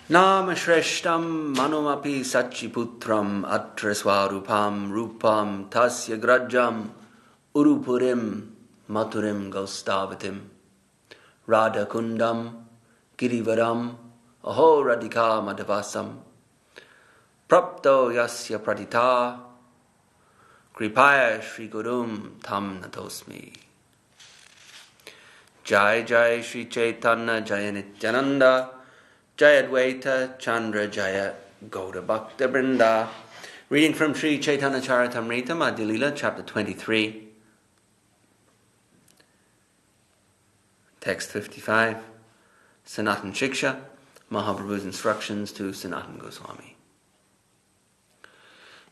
Nama Shreshtam Manumapi Sachiputram Atra Swarupam Rupam Tasya Grajam Urupurim Maturim Gostavatim Radha Kundam Girivaram Aho Radhika Madhavasam Prapto Yasya Pradita Kripaya Shri Gurum Tam Natosmi. Jai Jai Shri Chaitanya Jaya Nityananda Jaya Advaita Chandra Jaya Gauda Bhakta Vrinda. Reading from Sri Chaitanya Charitamrita Madhya Lila, chapter 23, text 55, Sanatan Shiksha, Mahaprabhu's instructions to Sanatan Goswami.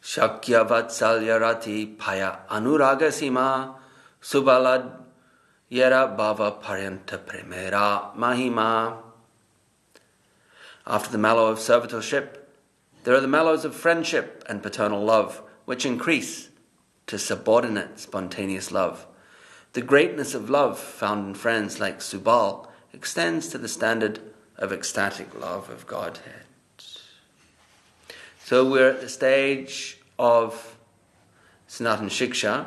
Shakya Vatsalya Rati Paya Anuraga Sima Subalad Yera Bhava Paryanta Premera Mahima. After the mallow of servitorship, there are the mallows of friendship and paternal love, which increase to subordinate, spontaneous love. The greatness of love found in friends like Subal extends to the standard of ecstatic love of Godhead. So we're at the stage of Sanatan Shiksha,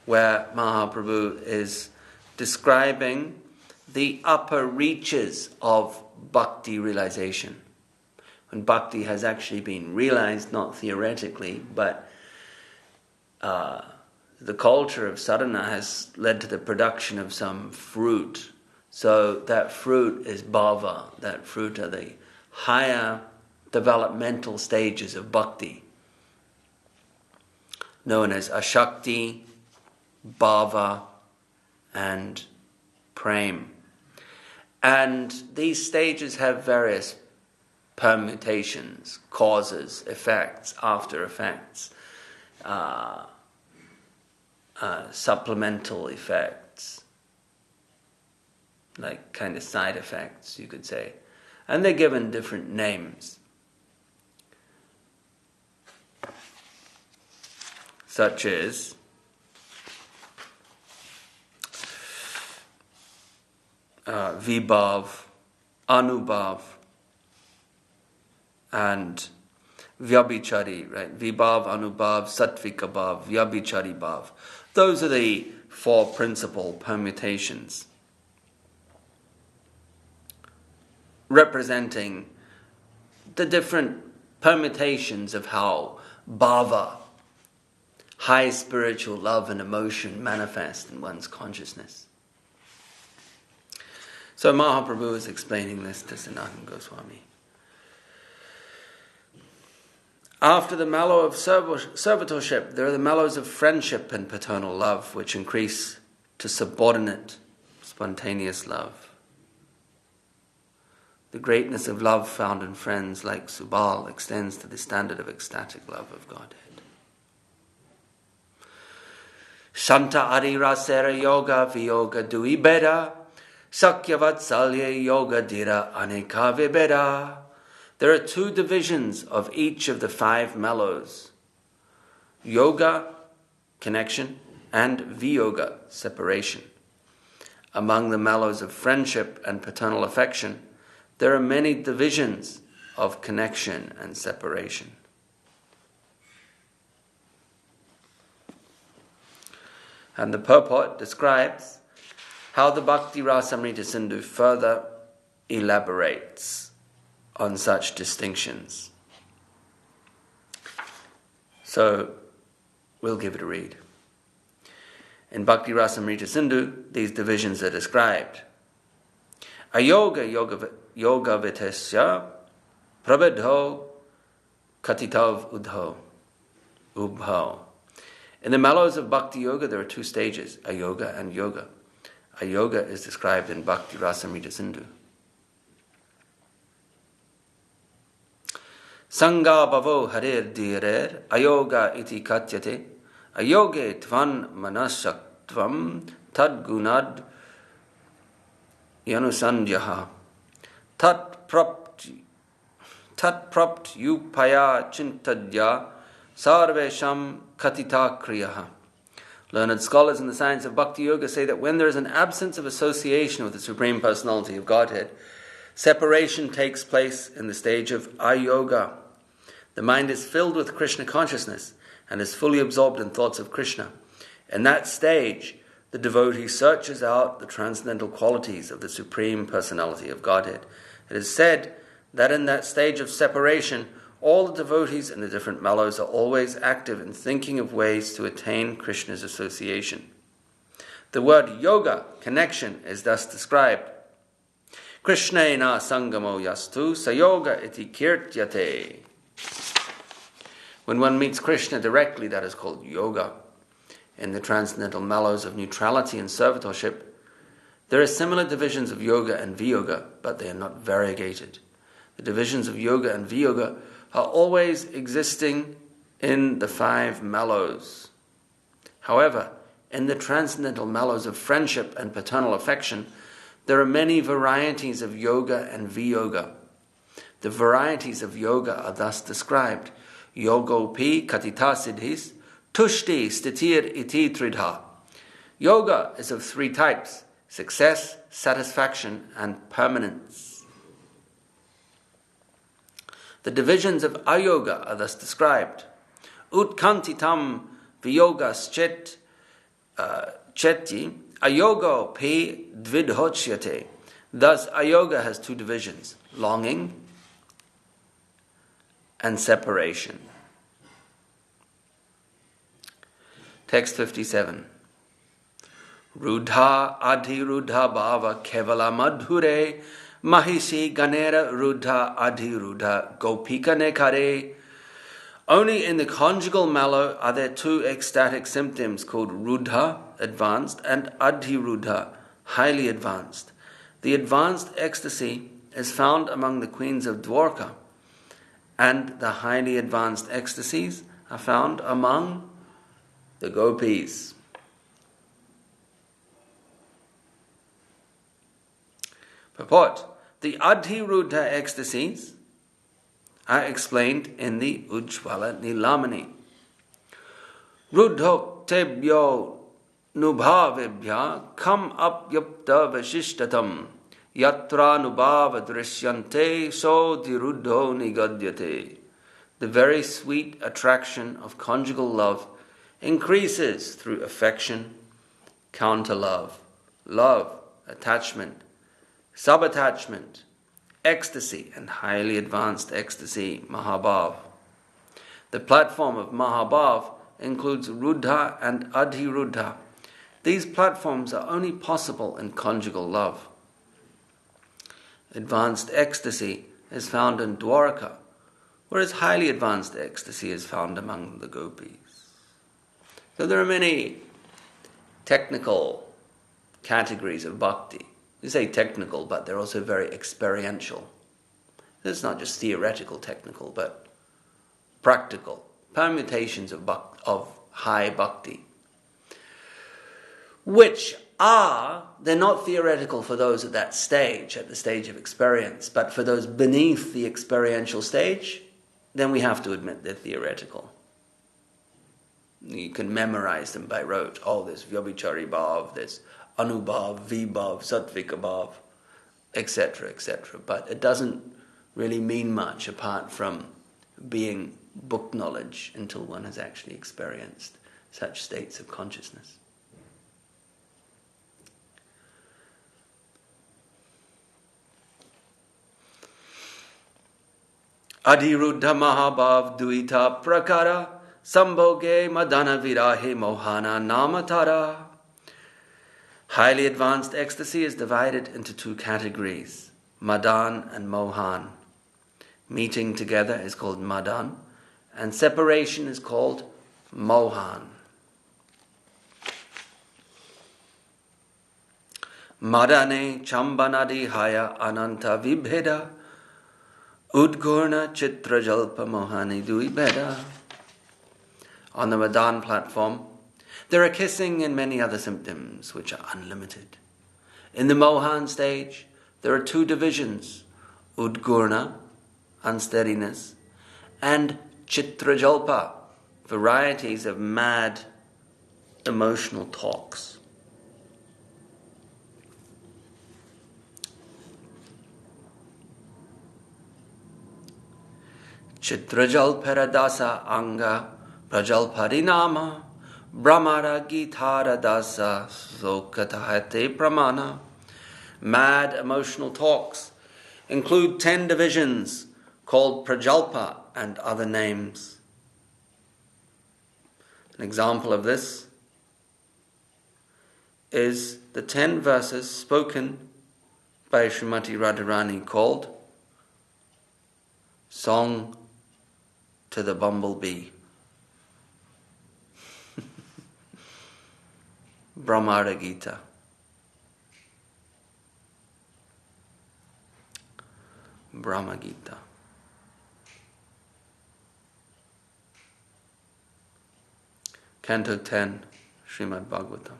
where Mahaprabhu is describing the upper reaches of bhakti realization. When bhakti has actually been realized, not theoretically, but the culture of sadhana has led to the production of some fruit. So that fruit is bhava, that fruit are the higher developmental stages of bhakti, known as ashakti, bhava, and prem. And these stages have various permutations, causes, effects, after effects, supplemental effects, like kind of side effects, you could say. And they're given different names, such as Vibhav, Anubhav, and Vyabhichari, right? Vibhav, Anubhav, Sattvika Bhav, Vyabhichari Bhav. Those are the four principal permutations representing the different permutations of how bhava, high spiritual love and emotion, manifest in one's consciousness. So Mahaprabhu is explaining this to Sanatan Goswami. After the mallow of servitorship, there are the mallows of friendship and paternal love, which increase to subordinate, spontaneous love. The greatness of love found in friends like Subal extends to the standard of ecstatic love of Godhead. Shanta Adi Rasera Yoga Viyoga Dui Beda Sakya Vatsalya Yoga Dira Aneka Vibeda. There are two divisions of each of the five mellows. Yoga, connection, and Viyoga, separation. Among the mellows of friendship and paternal affection, there are many divisions of connection and separation. And the purport describes how the Bhakti Rasamrita Sindhu further elaborates on such distinctions. So, we'll give it a read. In Bhakti Rasamrita Sindhu, these divisions are described. Ayoga yoga vitasya prabedho katitav ubho. In the mellows of Bhakti Yoga, there are two stages, Ayoga and Yoga. Ayoga is described in Bhakti Rasamrita Sindhu. Sangha bhavo harir dhirer ayoga iti katyate ayoge tvan manasaktvam tadgunad yanusandyaha tat prapt yupaya chintadya sarvesham katita kriyaha. Learned scholars in the science of Bhakti Yoga say that when there is an absence of association with the Supreme Personality of Godhead, Separation takes place in the stage of ayoga. The mind is filled with Krishna consciousness and is fully absorbed in thoughts of Krishna. In that stage, the devotee searches out the transcendental qualities of the Supreme Personality of Godhead. It is said that in that stage of separation, all the devotees in the different mellows are always active in thinking of ways to attain Krishna's association. The word yoga, connection, is thus described. Krishnena sangamo yastu sayoga iti kirtyate. When one meets Krishna directly, that is called yoga. In the transcendental mellows of neutrality and servitorship, there are similar divisions of yoga and viyoga, but they are not variegated. The divisions of yoga and viyoga are always existing in the 5 mellows. However, in the transcendental mellows of friendship and paternal affection, there are many varieties of yoga and viyoga. The varieties of yoga are thus described. Yogopi katita siddhis, tushti stitir iti tridha. Yoga is of 3 types: success, satisfaction, and permanence. The divisions of ayoga are thus described. Utkantitam viyogas cheti ayogo pe dvidhocyate. Thus, ayoga has 2 divisions: longing and separation. Text 57. Rudha adhirudha bhava kevala madhure mahisi ganera rudha adhirudha gopika nekare. Only in the conjugal mellow are there 2 ecstatic symptoms called rudha, advanced, and adhirudha, highly advanced. The advanced ecstasy is found among the queens of Dwarka, and the highly advanced ecstasies are found among the gopis. Purport: the adhirudha ecstasies are explained in the Ujjvala Nilamani. Rudhoktebhyo nubhavebhya kam apyapta vashishtatam yatra nubhava drishyante so dirudho nigadyate. The very sweet attraction of conjugal love increases through affection, counter-love, love, attachment, subattachment, ecstasy, and highly advanced ecstasy, Mahabhav. The platform of Mahabhav includes Rudha and Adhirudha. These platforms are only possible in conjugal love. Advanced ecstasy is found in Dwarka, whereas highly advanced ecstasy is found among the gopis. So there are many technical categories of bhakti. We say technical, but they're also very experiential. It's not just theoretical technical, but practical permutations of high bhakti, which they're not theoretical for those at that stage, at the stage of experience, but for those beneath the experiential stage, then we have to admit they're theoretical. You can memorize them by rote. Oh, there's Vyabhichari Bhav, there's Anubhav, Vibhav, Sattvika Bhav, etc., etc. But it doesn't really mean much apart from being book knowledge until one has actually experienced such states of consciousness. Adhiruddha Mahabhav Duita Prakara Sambhoge Madana Virahe Mohana Namatara. Highly advanced ecstasy is divided into 2 categories, Madan and Mohan. Meeting together is called Madan, and separation is called Mohan. Madane Chambanadi Haya Ananta Vibheda Udgurna Chitra Jalpa Mohani Duibeda. On the Madan platform, there are kissing and many other symptoms which are unlimited. In the Mohan stage, there are 2 divisions, Udgurna, unsteadiness, and Chitrajalpa, varieties of mad emotional talks. Chitrajalparadasa anga prajalparinama brahmara gitaradasa sokatahate pramana. Mad emotional talks include 10 divisions called prajalpa and other names. An example of this is the 10 verses spoken by Srimati Radharani called Song to the Bumblebee. Brahmara Gita. Brahma Gita. Canto 10, Srimad Bhagavatam.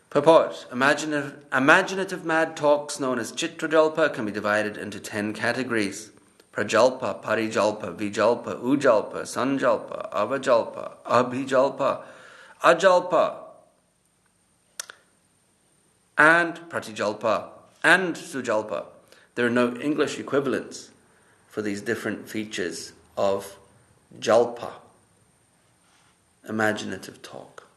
Purport. Imaginative mad talks known as Chitrajalpa can be divided into 10 categories. Prajalpa, Parijalpa, Vijalpa, Ujalpa, Sanjalpa, Avajalpa, Abhijalpa, Ajalpa, and Pratijalpa, and Sujalpa. There are no English equivalents for these different features of Jalpa, imaginative talk.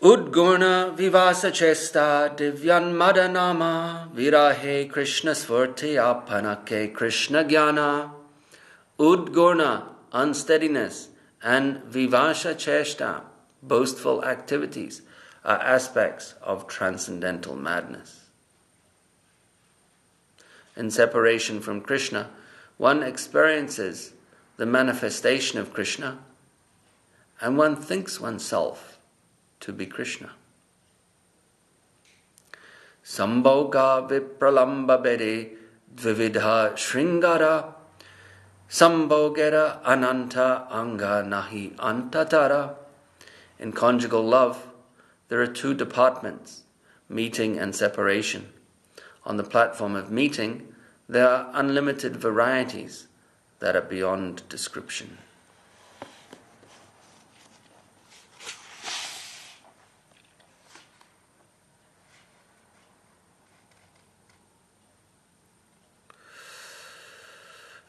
Udgurna vivasa chesta divyan madanama virahe Krishna swarti apanake Krishna jnana. Udgurna, unsteadiness, and vivasha chesta, boastful activities, are aspects of transcendental madness. In separation from Krishna, one experiences the manifestation of Krishna, and one thinks oneself to be Krishna. Sambhoga vipralamba bede dvividha shringara sambhogera ananta anga nahi antatara. In conjugal love, there are 2 departments, meeting and separation. On the platform of meeting, there are unlimited varieties that are beyond description.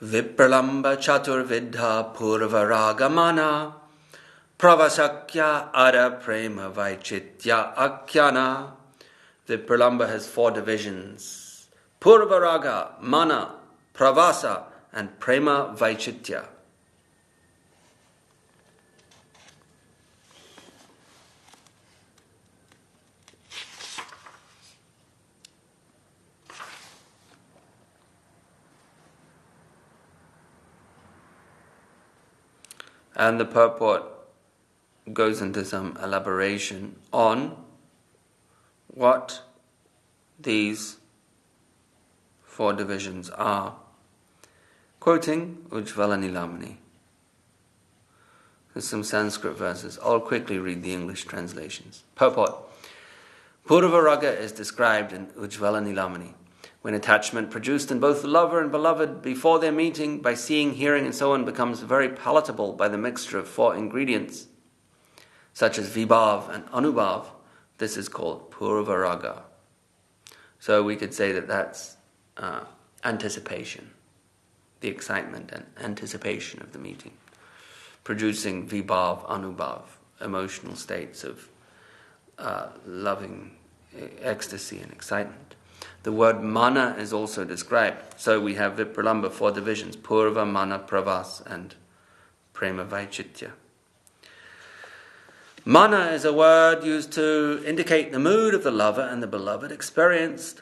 Vipralamba chaturvidha purvaragamana pravasakya ara prema vaichitya akyana. Vipralamba has 4 divisions: Purvaraga, Mana, Pravasa, and Prema Vaichitya. And the purport goes into some elaboration on what these 4 divisions are. Quoting Ujjvala Nilamani. There's some Sanskrit verses. I'll quickly read the English translations. Purport. Purvaraga is described in Ujjvala Nilamani. When attachment produced in both the lover and beloved before their meeting by seeing, hearing and so on becomes very palatable by the mixture of 4 ingredients, such as Vibhav and Anubhav, this is called Purvaraga. So we could say that that's anticipation, the excitement and anticipation of the meeting, producing Vibhav, Anubhav, emotional states of loving ecstasy and excitement. The word mana is also described. So we have Vipralamba, 4 divisions: Purva, Mana, Pravas, and Prema Vaichitya. Mana is a word used to indicate the mood of the lover and the beloved experienced,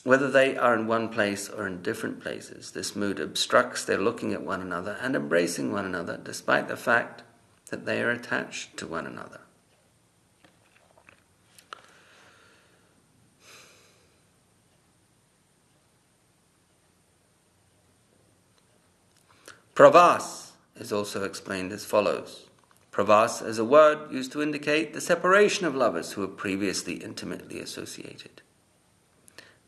whether they are in one place or in different places. This mood obstructs their looking at one another and embracing one another, despite the fact that they are attached to one another. Pravas is also explained as follows. Pravas is a word used to indicate the separation of lovers who were previously intimately associated.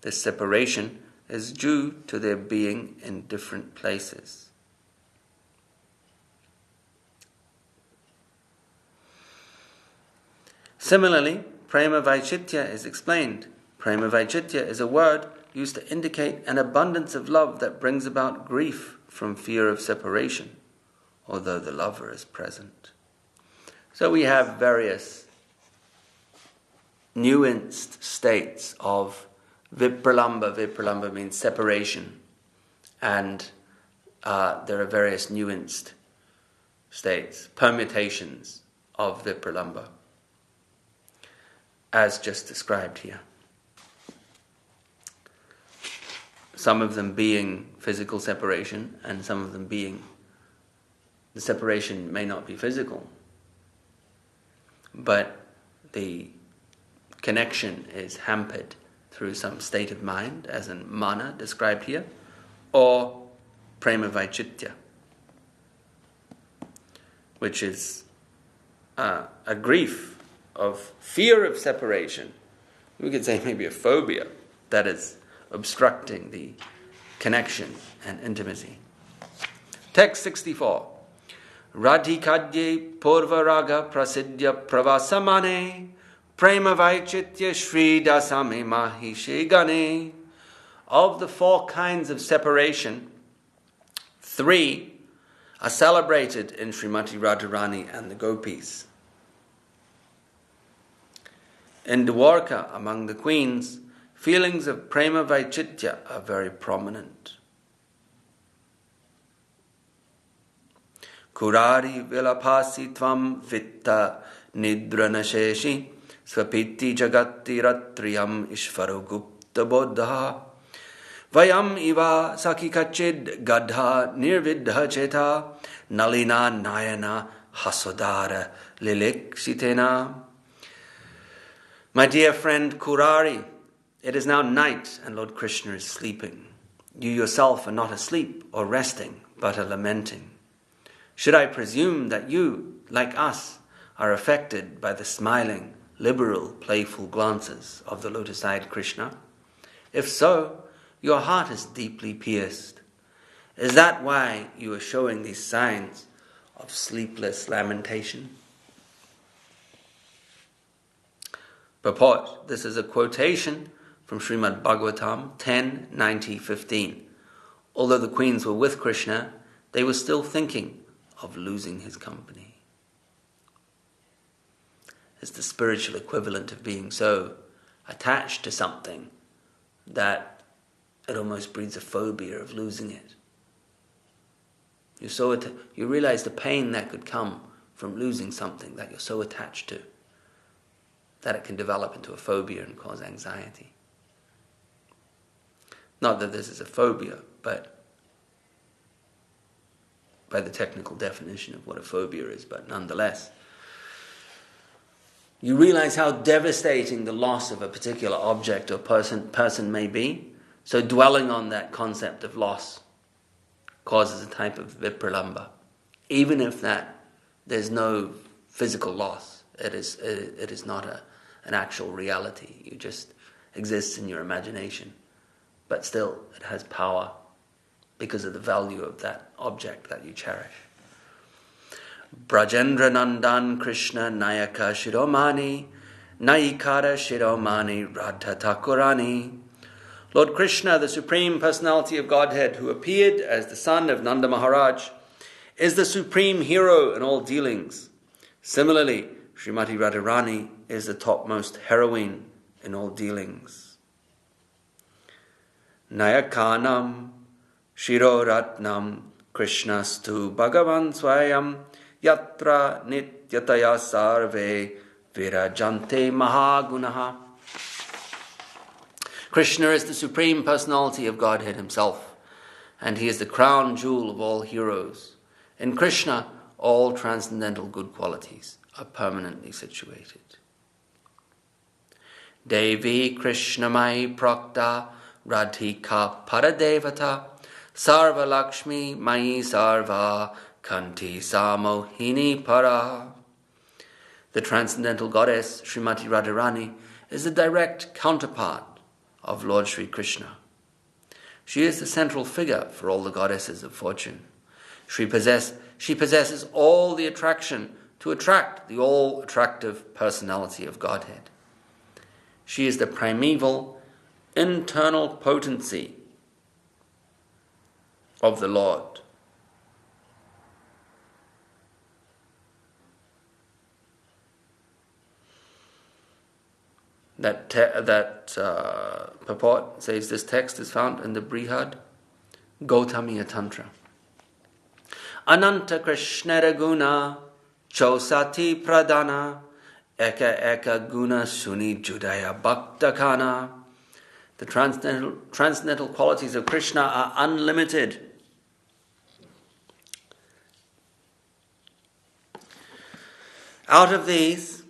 This separation is due to their being in different places. Similarly, Prema Vaichitya is explained. Prema Vaichitya is a word used to indicate an abundance of love that brings about grief from fear of separation, although the lover is present. So we have various nuanced states of vipralamba. Vipralamba means separation, and there are various nuanced states, permutations of vipralamba, as just described here. Some of them being physical separation, and some of them being the separation may not be physical, but the connection is hampered through some state of mind, as in mana described here, or prema vaichitya, which is a grief of fear of separation. We could say maybe a phobia that is obstructing the connection and intimacy. Text 64. Radhikadye purvaraga prasidya pravasamane prema vaichitya shri dasame mahishe gane. Of the 4 kinds of separation, 3 are celebrated in Srimati Radharani and the Gopis. In Dwarka, among the queens, feelings of prema vaichitya are very prominent. Kurari vilapasi tvam vitta nidranasheshi svapiti jagati ratriyam ishvaro gupta bodha vayam iva sakikachid gadha nirvidha cheta nalina nayana hasodara liliksitena. My dear friend Kurari, it is now night and Lord Krishna is sleeping. You yourself are not asleep or resting, but are lamenting. Should I presume that you, like us, are affected by the smiling, liberal, playful glances of the lotus-eyed Krishna? If so, your heart is deeply pierced. Is that why you are showing these signs of sleepless lamentation? Purport. This is a quotation from Srimad Bhagavatam 10:90-15. Although the queens were with Krishna, they were still thinking of losing his company. It's the spiritual equivalent of being so attached to something that it almost breeds a phobia of losing it. You realize the pain that could come from losing something that you're so attached to, that it can develop into a phobia and cause anxiety. Not that this is a phobia, but by the technical definition of what a phobia is, but nonetheless, you realize how devastating the loss of a particular object or person may be. So dwelling on that concept of loss causes a type of vipralamba. Even if there's no physical loss, it is not an actual reality. You just exist in your imagination. But still, it has power because of the value of that object that you cherish. Brajendra Nandan Krishna Nayaka Shiromani Naikara Shiromani Radha Thakurani. Lord Krishna, the Supreme Personality of Godhead, who appeared as the son of Nanda Maharaj, is the supreme hero in all dealings. Similarly, Srimati Radharani is the topmost heroine in all dealings. Nayakanam Shiroratnam Krishnastu Bhagavan Swayam Yatra Nityataya Sarve Virajante Mahagunaha. Krishna is the Supreme Personality of Godhead himself, and he is the crown jewel of all heroes. In Krishna, all transcendental good qualities are permanently situated. Devi Krishnamai Prakta Radhika Paradevata Sarva Lakshmi Mai Sarva Kanti Samohini Para. The transcendental goddess Srimati Radharani is the direct counterpart of Lord Sri Krishna. She is the central figure for all the goddesses of fortune. She possesses all the attraction to attract the all-attractive personality of Godhead. She is the primeval, internal potency of the Lord. That purport says this text is found in the Brihad Gautamiya Tantra. Ananta Krishnara Guna Chosati Pradana Eka Eka Guna Suni Judaya Bhaktakana. The transcendental qualities of Krishna are unlimited. Out of these,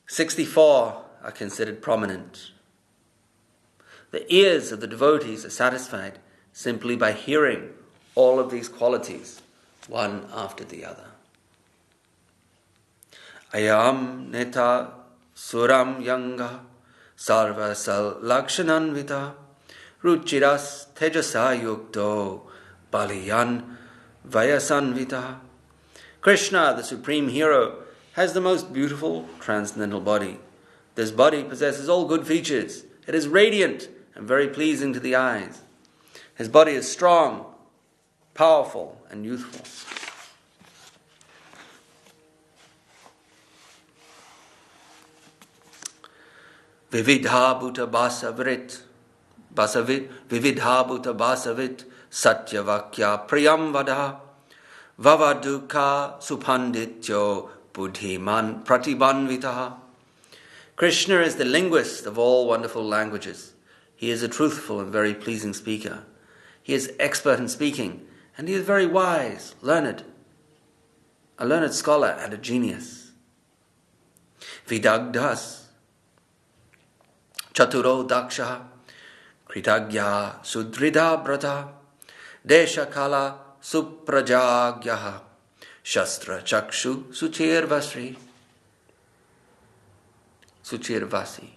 64 are considered prominent. The ears of the devotees are satisfied simply by hearing all of these qualities, one after the other. Ayam neta suram yanga sarva sal lakshananvita ruchiras tejasa yukto baliyan vayasanvita. Krishna, the supreme hero, has the most beautiful transcendental body. This body possesses all good features. It is radiant and very pleasing to the eyes. His body is strong, powerful, and youthful. Vividha bhuta basavit, vividha bhuta basavit, satyavakya priyam vada, vavaduka supandityo buddhiman pratibanvitaha. Krishna is the linguist of all wonderful languages. He is a truthful and very pleasing speaker. He is expert in speaking, and he is very wise, learned, a learned scholar and a genius. Vidagdas, chaturo daksha, kritagya sudrida brata, deshakala suprajagyaha, shastra chakshu suchirvasri. Suchirvasi.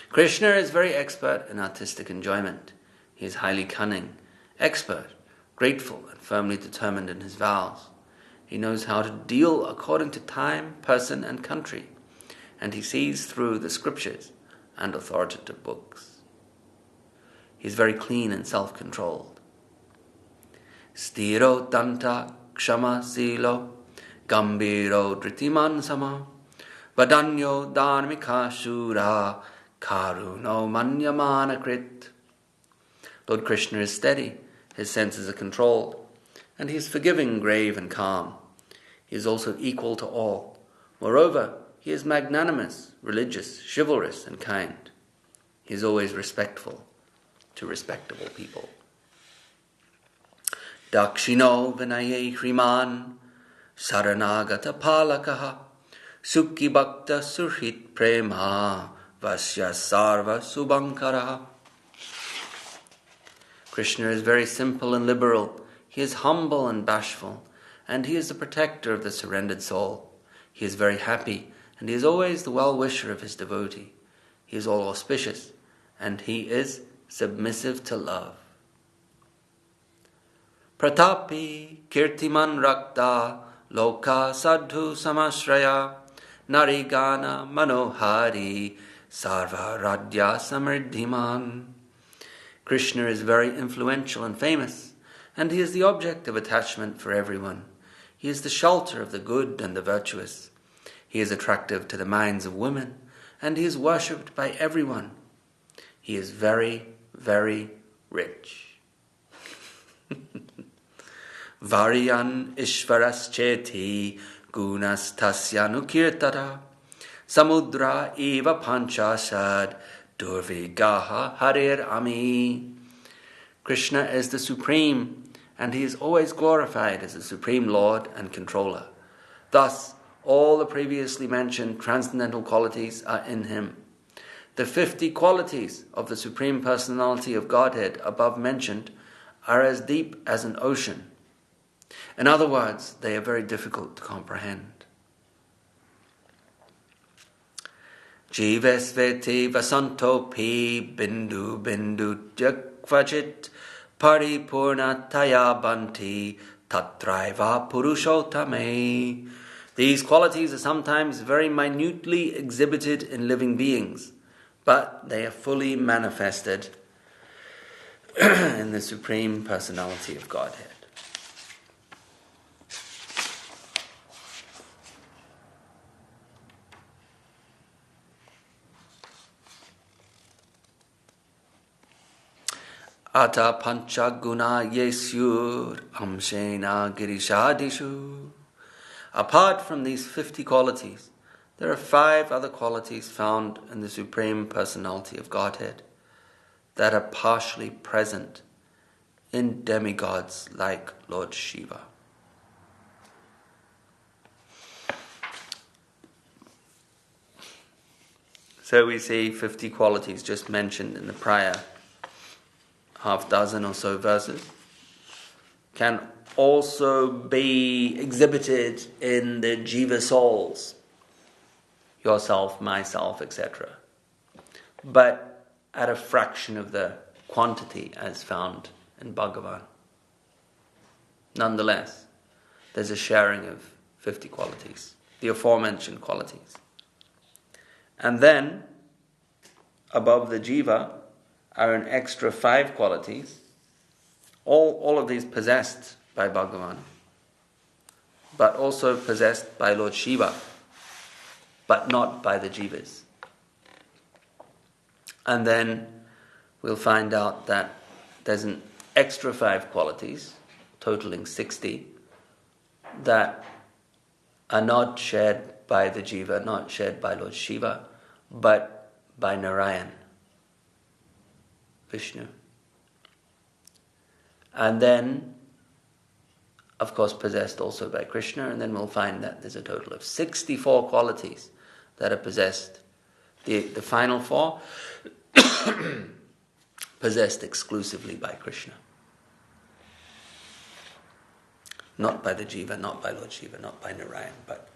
Krishna is very expert in artistic enjoyment. He is highly cunning, expert, grateful, and firmly determined in his vows. He knows how to deal according to time, person, and country, and he sees through the scriptures and authoritative books. He is very clean and self-controlled. Stiro danta kshama silo gambiro dritiman sama Vadanyo dharmika shura karuno manyamana krit. Lord Krishna is steady, his senses are controlled, and he is forgiving, grave, and calm. He is also equal to all. Moreover, he is magnanimous, religious, chivalrous, and kind. He is always respectful to respectable people. Dakshino vinaye hriman saranagata palakaha Sukhi bhakta surhit prema vasya sarva subankara. Krishna is very simple and liberal. He is humble and bashful, and he is the protector of the surrendered soul. He is very happy, and he is always the well-wisher of his devotee. He is all auspicious, and he is submissive to love. Pratapi kirtiman rakta loka sadhu samashraya Narigana Manohari Sarva Radya Samriddhiman. Krishna is very influential and famous, and he is the object of attachment for everyone. He is the shelter of the good and the virtuous. He is attractive to the minds of women, and he is worshipped by everyone. He is very, very rich. Variyan Ishvaras Cheti Gunas tasyanu kirtara samudra eva panchashad durvigaha harir ami. Krishna is the supreme, and he is always glorified as the supreme Lord and controller. Thus, all the previously mentioned transcendental qualities are in him. The 50 qualities of the Supreme Personality of Godhead above mentioned are as deep as an ocean. In other words, they are very difficult to comprehend. Jivesveti vasantopi bindu bindu jakvajit paripurna tayabanti tatraiva purushotame. These qualities are sometimes very minutely exhibited in living beings, but they are fully manifested in the Supreme Personality of Godhead. Ata pancha guna yesyur amshena girishadishu. Apart from these 50 qualities, there are 5 other qualities found in the Supreme Personality of Godhead that are partially present in demigods like Lord Shiva. So we see 50 qualities just mentioned in the prior half dozen or so verses can also be exhibited in the jiva souls, yourself, myself, etc., but at a fraction of the quantity as found in Bhagavan. Nonetheless, there's a sharing of 50 qualities, the aforementioned qualities. And then, above the jiva, are an extra 5 qualities, all of these possessed by Bhagavan, but also possessed by Lord Shiva, but not by the jivas. And then we'll find out that there's an extra 5 qualities, totaling 60, that are not shared by the jiva, not shared by Lord Shiva, but by Narayan, Vishnu. And then, of course, possessed also by Krishna, and then we'll find that there's a total of 64 qualities that are possessed. The final 4 possessed exclusively by Krishna. Not by the jiva, not by Lord Shiva, not by Narayan, but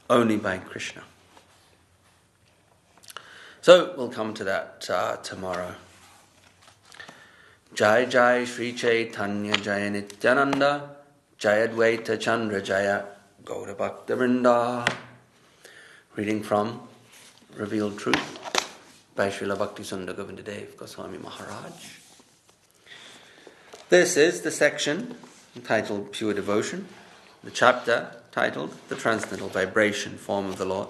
only by Krishna. So we'll come to that tomorrow. Jai Jai Sri Chaitanya Jaya Nityananda Jaya Dvaita Chandra Jaya Gaura Bhakta Vrinda. Reading from Revealed Truth by Srila Bhaktisundar Govindadev Goswami Maharaj. This is the section entitled Pure Devotion, the chapter titled The Transcendental Vibration Form of the Lord,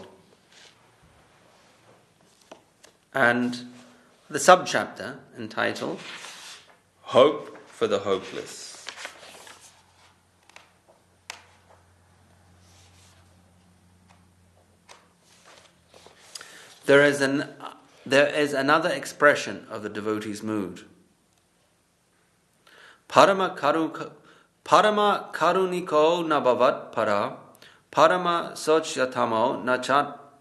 and the subchapter entitled Hope for the Hopeless. There is another expression of the devotee's mood. Parama karuniko nabhavat para, parama sochyatamo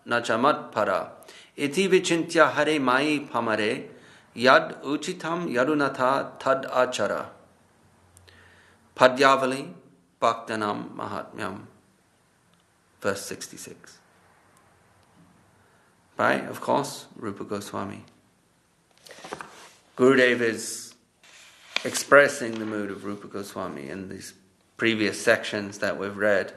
nachamat para, iti vichintya hare mai pamare, yad uchitam yadunatha tad achara. Padyavali Bhaktanam Mahatmyam, verse 66. By, of course, Rupa Goswami. Gurudev is expressing the mood of Rupa Goswami in these previous sections that we've read,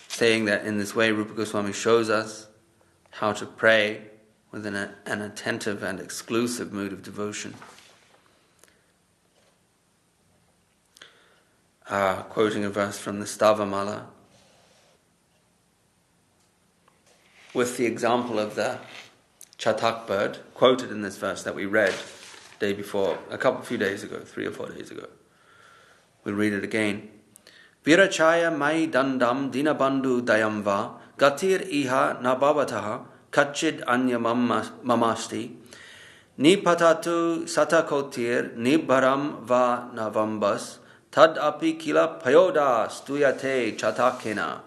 saying that in this way Rupa Goswami shows us how to pray with an attentive and exclusive mood of devotion. Quoting a verse from the Stavamala, with the example of the chatak bird, quoted in this verse that we read the day before, a few days ago, 3 or 4 days ago. We'll read it again. Virachaya mai dandam dinabandhu dayamva gatir iha nabhavataha kachid anya mamasti nipatatu satakotir nibharam va navambas tad api kila payoda stuyate chatakena.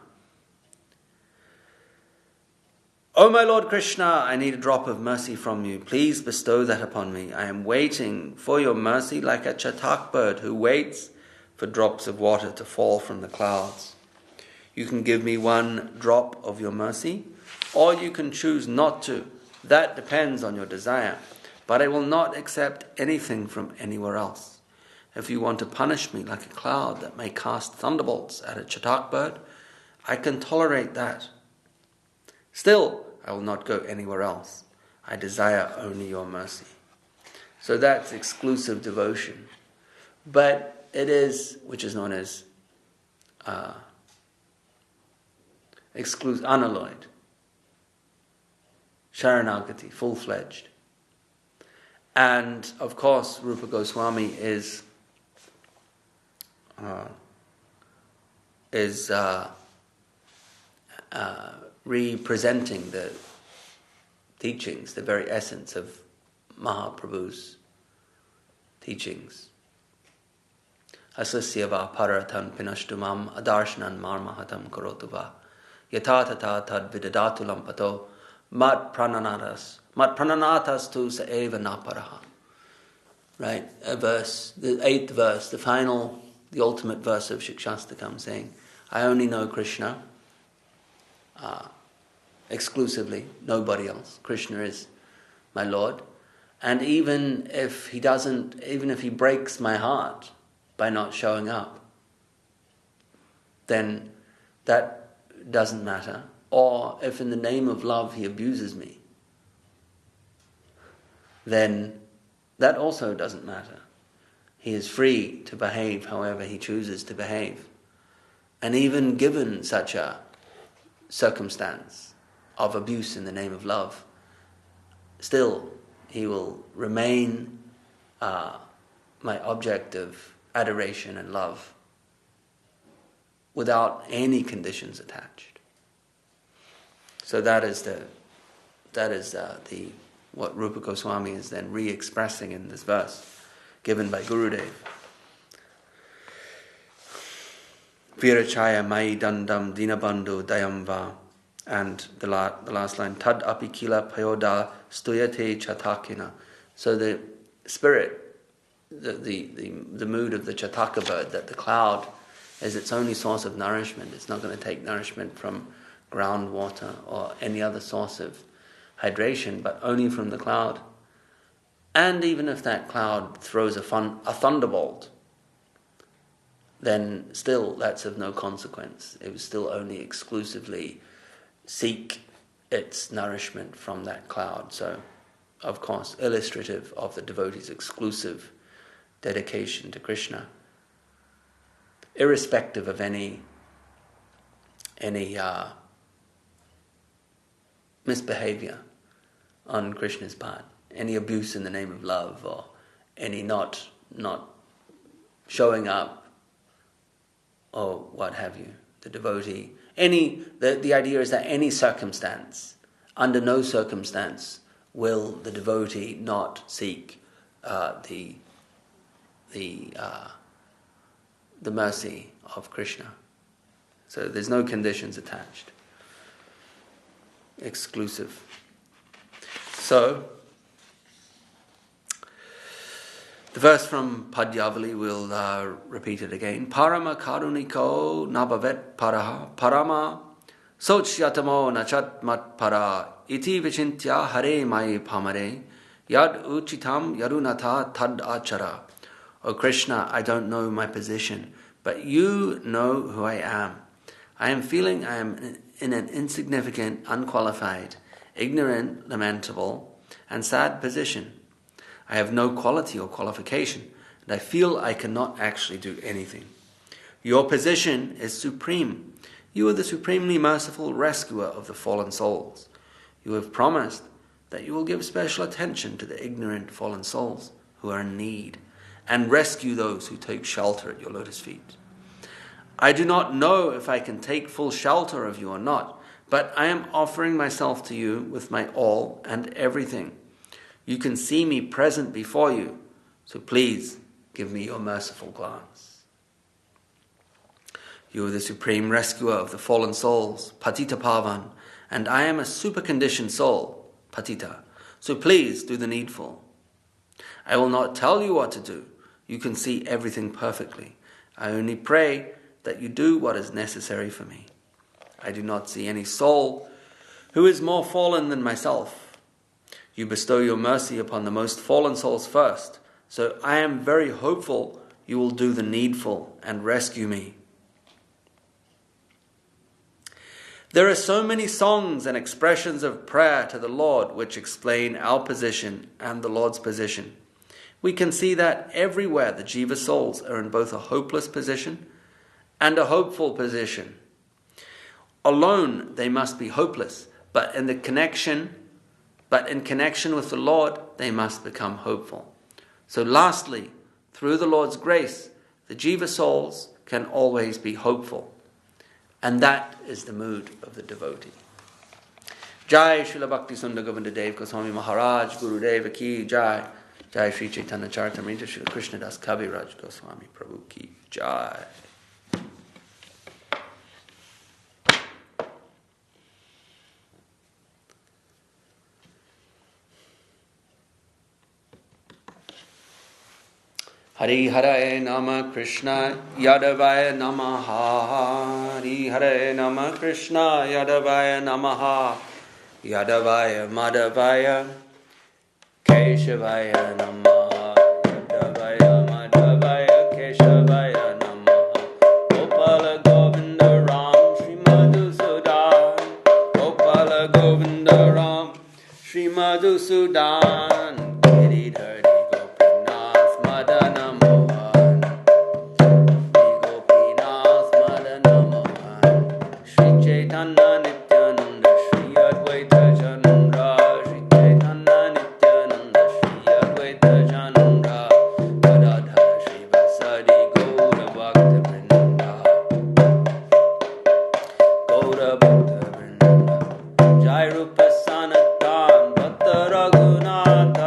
O my Lord Krishna, I need a drop of mercy from you. Please bestow that upon me. I am waiting for your mercy like a chatak bird who waits for drops of water to fall from the clouds. You can give me 1 drop of your mercy, or you can choose not to. That depends on your desire. But I will not accept anything from anywhere else. If you want to punish me like a cloud that may cast thunderbolts at a chatak bird, I can tolerate that. Still, I will not go anywhere else. I desire only your mercy. So that's exclusive devotion. But it is, which is known as unalloyed. Sharanagati, full-fledged. And of course, Rupa Goswami is representing the teachings, the very essence of Mahaprabhu's teachings. Asasya va paratan pinashtumam adarshanan marmahatam karotuva yatatata tad vidadatu lampato mat prananatas tu sa eva naparaha. Right, a verse, the 8th verse, the ultimate verse of Shikshastakam, saying, I only know Krishna exclusively, nobody else. Krishna is my Lord. And even if he breaks my heart by not showing up, then that doesn't matter. Or if in the name of love he abuses me, then that also doesn't matter. He is free to behave however he chooses to behave. And even given such a circumstance of abuse in the name of love, still he will remain my object of adoration and love without any conditions attached. So that is what Rupa Goswami is then re-expressing in this verse given by Gurudev. Virachaya mai dandam dinabandhu dayamva. And the last line, tad apikila payoda stuyate chatakina. So the spirit, the mood of the chataka bird, that the cloud is its only source of nourishment. It's not going to take nourishment from groundwater or any other source of hydration, but only from the cloud. And even if that cloud throws a thunderbolt, then still that's of no consequence. It will still only exclusively seek its nourishment from that cloud. So, of course, illustrative of the devotee's exclusive dedication to Krishna, irrespective of any misbehavior on Krishna's part, any abuse in the name of love, or any not showing up, or what have you. The devotee, the idea is that any circumstance, under no circumstance will the devotee not seek the mercy of Krishna. So there's no conditions attached. Exclusive. So, the verse from Padyavali, we'll repeat it again. Parama karuniko nabhavet paraha parama sochyatamō nachat mat para iti vichintya hare mai pamare yad uchitam yarunatha tad achara. O Krishna, I don't know my position, but you know who I am. I am feeling I am in an insignificant, unqualified, ignorant, lamentable, and sad position. I have no quality or qualification, and I feel I cannot actually do anything. Your position is supreme. You are the supremely merciful rescuer of the fallen souls. You have promised that you will give special attention to the ignorant fallen souls who are in need, and rescue those who take shelter at your lotus feet. I do not know if I can take full shelter of you or not, but I am offering myself to you with my all and everything. You can see me present before you, so please give me your merciful glance. You are the supreme rescuer of the fallen souls, Patita Pavan, and I am a superconditioned soul, Patita, so please do the needful. I will not tell you what to do. You can see everything perfectly. I only pray that you do what is necessary for me. I do not see any soul who is more fallen than myself. You bestow your mercy upon the most fallen souls first, so I am very hopeful you will do the needful and rescue me. There are so many songs and expressions of prayer to the Lord which explain our position and the Lord's position. We can see that everywhere the Jiva souls are in both a hopeless position and a hopeful position. Alone they must be hopeless, but in connection with the Lord they must become hopeful. So lastly, through the Lord's grace, the Jiva souls can always be hopeful. And that is the mood of the devotee. Jai Srila Bhakti Sundar Govinda Dev Goswami Maharaj Guru Deva Ki Jai. Jai Sri Chaitanya Charitamrita Srila Krishna Das Kaviraj Goswami Prabhu Ki Jai. Hari Hare Nama Krishna Yadavaya Namaha. Hari Hare Nama Krishna Yadavaya Namaha. Yadavaya Madhavaya Keshavaya Namaha. Yadavaya Madhavaya Keshavaya Namaha. Gopala Govinda Ram Shri Madhusudan. Gopala Govinda Ram Shri Madhusudan. Giridhari Gopinath Madana Mohan. Gopinath Madana Mohan. Shri Chaitanya Nityananda Shri Advaita Chandra. Shri Chaitanya Nityananda Shri Advaita Chandra. Gadadhara Shri Vasadi Gaura Bhakta Vrinda. Gaura Bhakta Vrinda. Jai Rupa Sanatan Bhatta Raghunatha.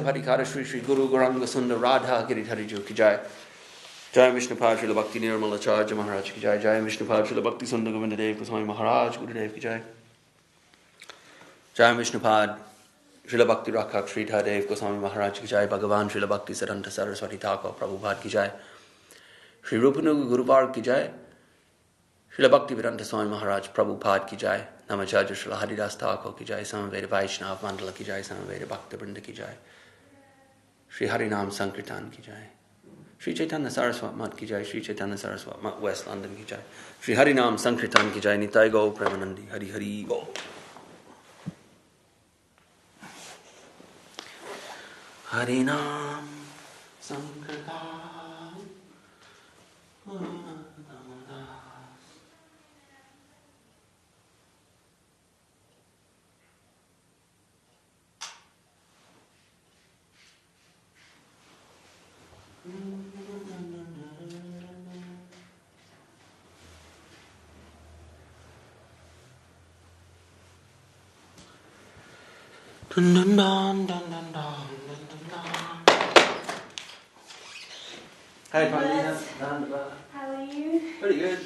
Padikara Shri Shri Guru Gauranga Sundar Radha Giridhari Ji ki jai. Jai Vishnupad Srila Bhakti Nirmala Acharya Maharaj ki jai. Jai Vishnupad Srila Bhakti Sundar Govinda Dev Goswami Maharaj Gurudev ki jai. Jai Vishnupad Srila Bhakti Rakhak Sridhar Dev Goswami Maharaj ki jai. Bhagavan Srila Bhakti Siddhanta Saraswati Thakur Prabhupada ki jai. Shri Rupanuga Guru Varg ki jai. Srila Bhakti Vedanta Swami Maharaj Prabhupada ki jai. Namacharya Srila Haridas Thakur ki jai. Samaveda Vaishnav Mandala ki jai. Samaveda Bhakta Vrinda ki jai. Shri Harinam Sankirtan ki jai. Shri Chaitanya Saraswat Mat ki jai. Shri Chaitanya Saraswat Mat West London ki jai. Shri Harinam Sankirtan ki jai. Nitai Go Premanandi Hari Hari Go. Harinam Sankirtan. Dun dun dun dun dun dun dun. Hi, Paulina. How are you? Pretty good.